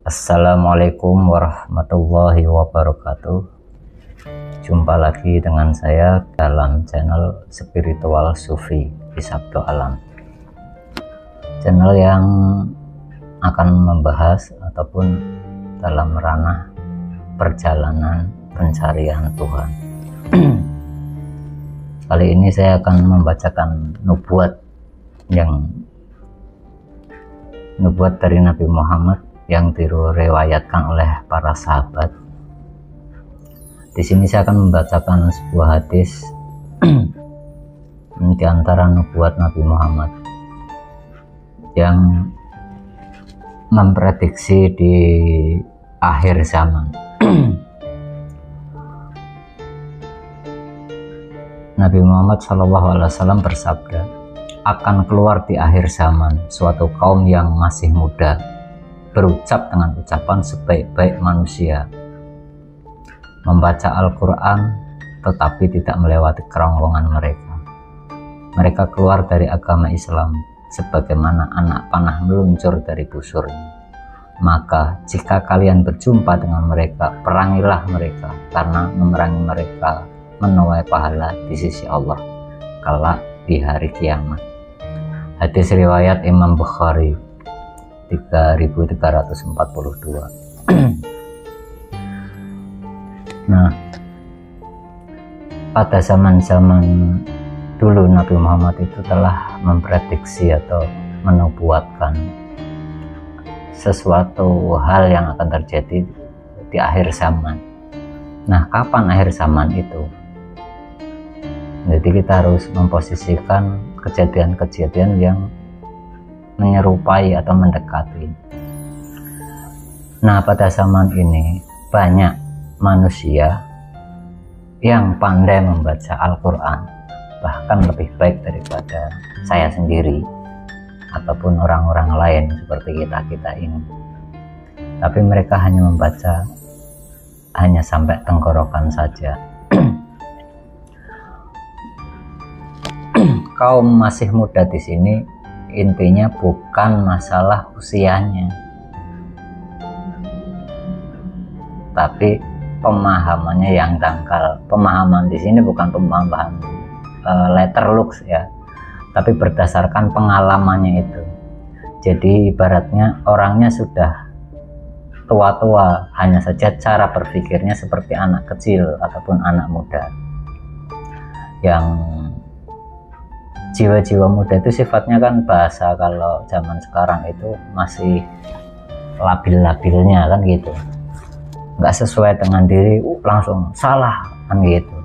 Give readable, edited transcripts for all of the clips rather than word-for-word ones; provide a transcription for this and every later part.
Assalamualaikum warahmatullahi wabarakatuh. Jumpa lagi dengan saya dalam channel Spiritual Sufi di Sabdo Alam, channel yang akan membahas ataupun dalam ranah perjalanan pencarian Tuhan. Kali ini saya akan membacakan nubuat dari Nabi Muhammad yang direwayatkan oleh para sahabat. Di sini saya akan membacakan sebuah hadis di antara nubuat Nabi Muhammad yang memprediksi di akhir zaman. Nabi Muhammad SAW bersabda, akan keluar di akhir zaman suatu kaum yang masih muda, berucap dengan ucapan sebaik-baik manusia, membaca Al-Quran tetapi tidak melewati kerongkongan mereka. Mereka keluar dari agama Islam sebagaimana anak panah meluncur dari busurnya. Maka jika kalian berjumpa dengan mereka, perangilah mereka, karena memerangi mereka menuai pahala di sisi Allah kelak di hari kiamat. Hadis riwayat Imam Bukhari 3342. Nah, pada zaman-zaman dulu Nabi Muhammad itu telah memprediksi atau menubuatkan sesuatu hal yang akan terjadi di akhir zaman. Nah, kapan akhir zaman itu? Jadi kita harus memposisikan kejadian-kejadian yang menyerupai atau mendekati. Nah, pada zaman ini banyak manusia yang pandai membaca Al-Quran, bahkan lebih baik daripada saya sendiri ataupun orang-orang lain seperti kita ini. Tapi mereka hanya membaca hanya sampai tenggorokan saja. Kaum masih muda di sini intinya bukan masalah usianya, tapi pemahamannya yang dangkal. Pemahaman di sini bukan pemahaman letter looks ya, tapi berdasarkan pengalamannya itu. Jadi ibaratnya orangnya sudah tua-tua, hanya saja cara berpikirnya seperti anak kecil ataupun anak muda. Yang jiwa-jiwa muda itu sifatnya kan bahasa kalau zaman sekarang itu masih labil-labilnya kan gitu, nggak sesuai dengan diri langsung salah kan gitu,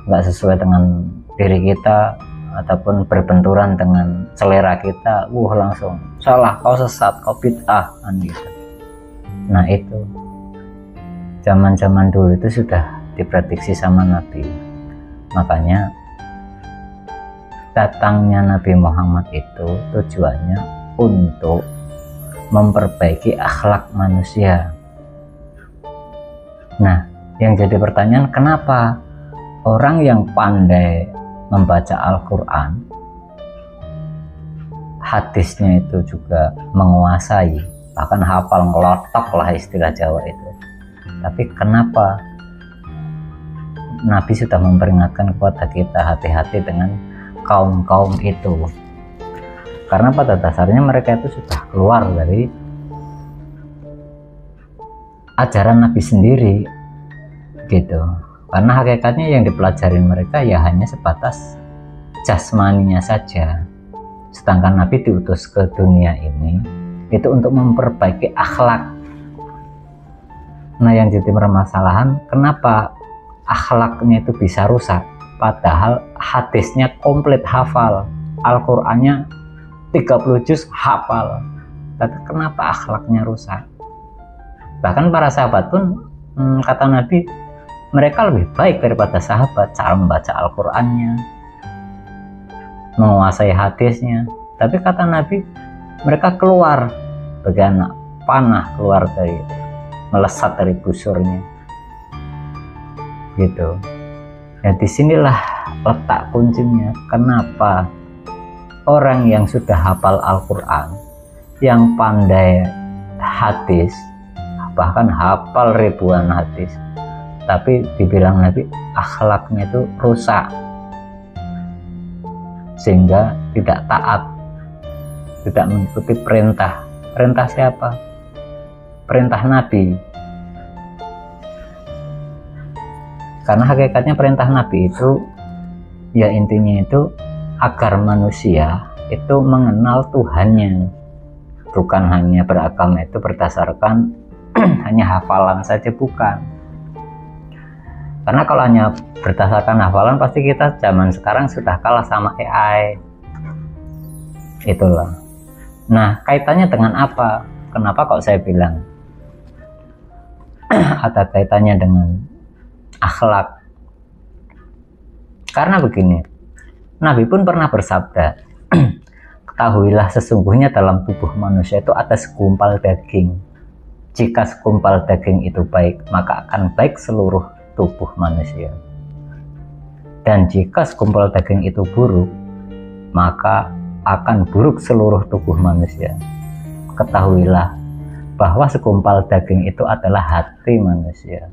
nggak sesuai dengan diri kita ataupun berbenturan dengan selera kita langsung salah, kau sesat, kau bid'ah kan gitu. Nah, itu zaman-zaman dulu itu sudah diprediksi sama Nabi. Makanya datangnya Nabi Muhammad itu tujuannya untuk memperbaiki akhlak manusia. Nah, yang jadi pertanyaan, kenapa orang yang pandai membaca Al-Quran, hadisnya itu juga menguasai, bahkan hafal ngelotok lah istilah Jawa itu, tapi kenapa Nabi sudah memperingatkan kepada kita hati-hati dengan kaum-kaum itu? Karena pada dasarnya mereka itu sudah keluar dari ajaran Nabi sendiri gitu. Karena hakikatnya yang dipelajarin mereka ya hanya sebatas jasmaninya saja, sedangkan Nabi diutus ke dunia ini itu untuk memperbaiki akhlak. Nah, yang jadi permasalahan, kenapa akhlaknya itu bisa rusak padahal hadisnya komplit hafal, Al-Qur'annya 30 juz hafal, tapi kenapa akhlaknya rusak? Bahkan para sahabat pun kata Nabi, mereka lebih baik daripada sahabat cara membaca Al-Qur'annya, menguasai hadisnya. Tapi kata Nabi, mereka keluar bagai anak panah, keluar dari, melesat dari busurnya gitu. Ya, disinilah letak kuncinya. Kenapa orang yang sudah hafal Al-Quran, yang pandai hadis, bahkan hafal ribuan hadis, tapi dibilang Nabi akhlaknya itu rusak sehingga tidak taat, tidak mengikuti perintah. Perintah siapa? Perintah Nabi. Karena hakikatnya perintah Nabi itu ya intinya itu agar manusia itu mengenal Tuhannya, bukan hanya beragama itu berdasarkan hanya hafalan saja, bukan. Karena kalau hanya berdasarkan hafalan pasti kita zaman sekarang sudah kalah sama AI. Itulah. Nah, kaitannya dengan apa? Kenapa kok saya bilang ada kaitannya dengan akhlak? Karena begini, Nabi pun pernah bersabda, ketahuilah sesungguhnya dalam tubuh manusia itu ada segumpal daging. Jika segumpal daging itu baik, maka akan baik seluruh tubuh manusia. Dan jika segumpal daging itu buruk, maka akan buruk seluruh tubuh manusia. Ketahuilah bahwa segumpal daging itu adalah hati manusia.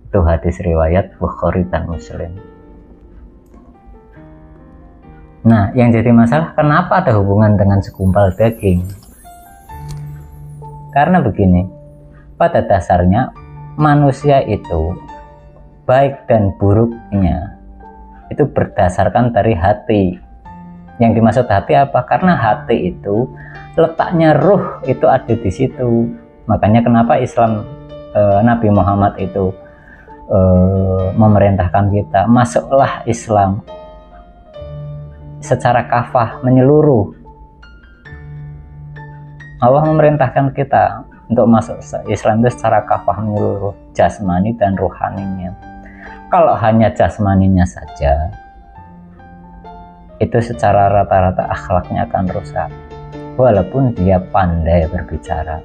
Itu hadis riwayat Bukhari dan Muslim. Nah, yang jadi masalah kenapa ada hubungan dengan segumpal daging? Karena begini, pada dasarnya manusia itu baik dan buruknya itu berdasarkan dari hati. Yang dimaksud hati apa? Karena hati itu letaknya ruh itu ada di situ. Makanya kenapa Islam Nabi Muhammad itu memerintahkan kita masuklah Islam secara kafah, menyeluruh. Allah memerintahkan kita untuk masuk Islam itu secara kafah, menyeluruh, jasmani dan rohaninya. Kalau hanya jasmaninya saja, itu secara rata-rata akhlaknya akan rusak, walaupun dia pandai berbicara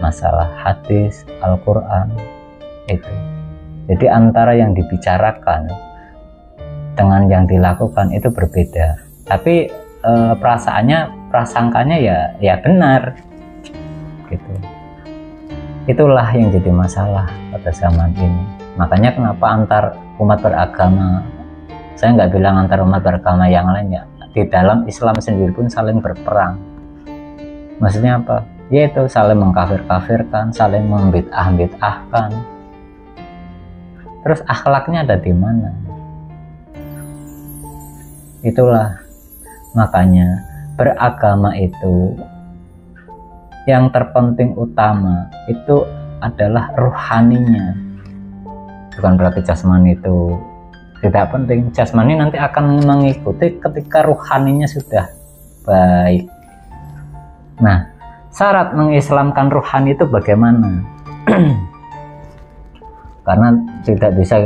masalah hadis, Al-Quran itu. Jadi antara yang dibicarakan dengan yang dilakukan itu berbeda. Tapi prasangkanya ya benar gitu. Itulah yang jadi masalah pada zaman ini. Makanya kenapa antar umat beragama, saya nggak bilang antar umat beragama yang lainnya, di dalam Islam sendiri pun saling berperang. Maksudnya apa? Yaitu saling mengkafir-kafirkan, saling membid'ah-bid'ahkan. Terus akhlaknya ada di mana? Itulah makanya beragama itu yang terpenting utama itu adalah rohaninya. Bukan berarti jasmani itu tidak penting. Jasmani nanti akan mengikuti ketika rohaninya sudah baik. Nah, syarat mengislamkan rohani itu bagaimana? Karena tidak bisa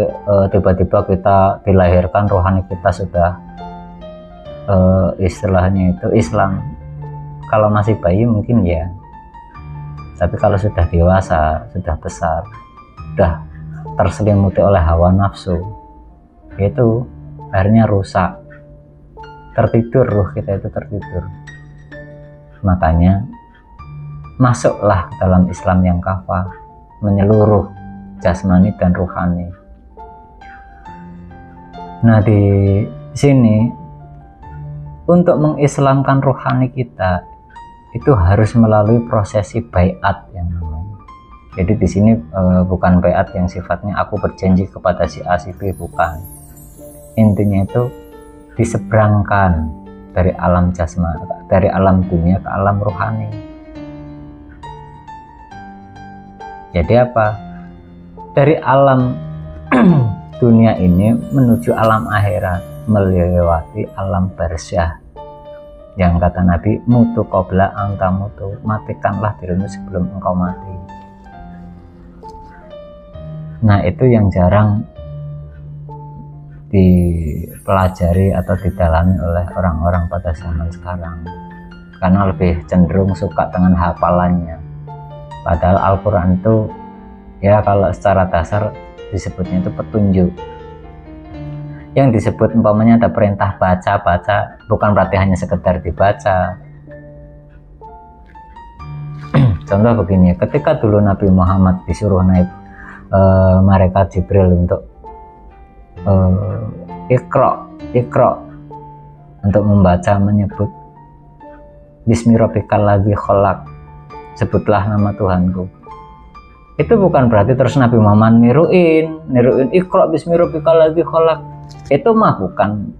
tiba-tiba kita dilahirkan rohani kita sudah istilahnya itu Islam. Kalau masih bayi mungkin ya, tapi kalau sudah dewasa, sudah besar, sudah terselimuti oleh hawa nafsu, itu akhirnya rusak, tertidur, ruh kita itu tertidur. Makanya masuklah ke dalam Islam yang kafah, menyeluruh jasmani dan rohani. Nah, di sini untuk mengislamkan rohani kita itu harus melalui prosesi baiat yang namanya. Jadi di sini bukan baiat yang sifatnya aku berjanji kepada si A si B, bukan. Intinya itu diseberangkan dari alam jasmani, dari alam dunia ke alam rohani. Jadi apa? Dari alam dunia ini menuju alam akhirat, melewati alam barsyah yang kata Nabi, mutu qabla anta mutu, matikanlah dirimu sebelum engkau mati. Nah, itu yang jarang dipelajari atau didalami oleh orang-orang pada zaman sekarang, karena lebih cenderung suka dengan hafalannya. Padahal Al-Quran itu ya kalau secara dasar disebutnya itu petunjuk. Yang disebut umpamanya ada perintah baca-baca, bukan berarti hanya sekedar dibaca. Contoh begini, ketika dulu Nabi Muhammad disuruh naik malaikat Jibril untuk Iqra untuk membaca, menyebut Bismi rabbikal ladzi khalaq, sebutlah nama Tuhanku. Itu bukan berarti terus Nabi Muhammad niruin Iqra bismi rabbikal ladzi khalaq. Itu mah bukan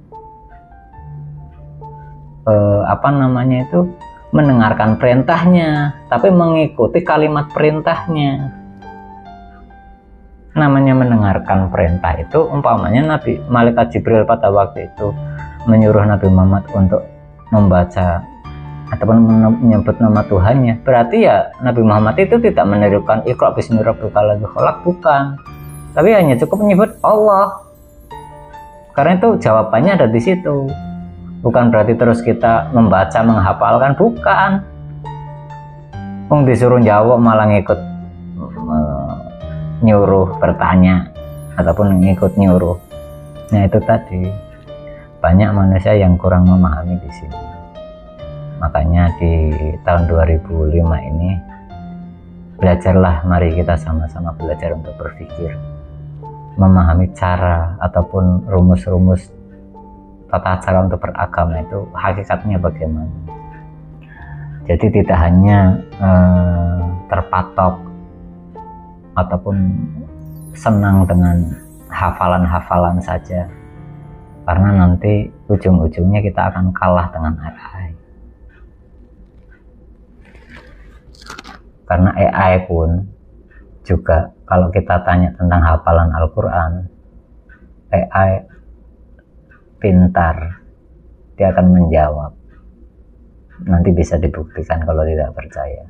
mendengarkan perintahnya, tapi mengikuti kalimat perintahnya. Namanya mendengarkan perintah itu umpamanya malaikat Jibril pada waktu itu menyuruh Nabi Muhammad untuk membaca ataupun menyebut nama Tuhannya, berarti ya Nabi Muhammad itu tidak menirukan Iqra bismi rabbikal ladzi khalaq, bukan, tapi hanya cukup menyebut Allah. Karena itu jawabannya ada di situ. Bukan berarti terus kita membaca, menghafalkan, bukan. Disuruh jawab malah ngikut nyuruh bertanya ataupun ngikut nyuruh. Nah itu tadi, banyak manusia yang kurang memahami di sini. Makanya di tahun 2005 ini belajarlah, mari kita sama-sama belajar untuk berpikir, memahami cara ataupun rumus-rumus tata cara untuk beragama itu hakikatnya bagaimana. Jadi tidak hanya terpatok ataupun senang dengan hafalan-hafalan saja, karena nanti ujung-ujungnya kita akan kalah dengan AI. Karena AI pun juga kalau kita tanya tentang hafalan Al-Quran, AI pintar, dia akan menjawab. Nanti bisa dibuktikan kalau tidak percaya.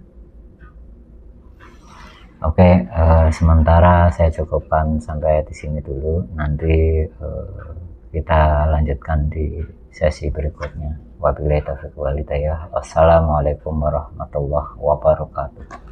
Oke, sementara saya cukupkan sampai di sini dulu. Nanti kita lanjutkan di sesi berikutnya. Wabillahi taufiq wal hidayah. Wassalamualaikum warahmatullahi wabarakatuh.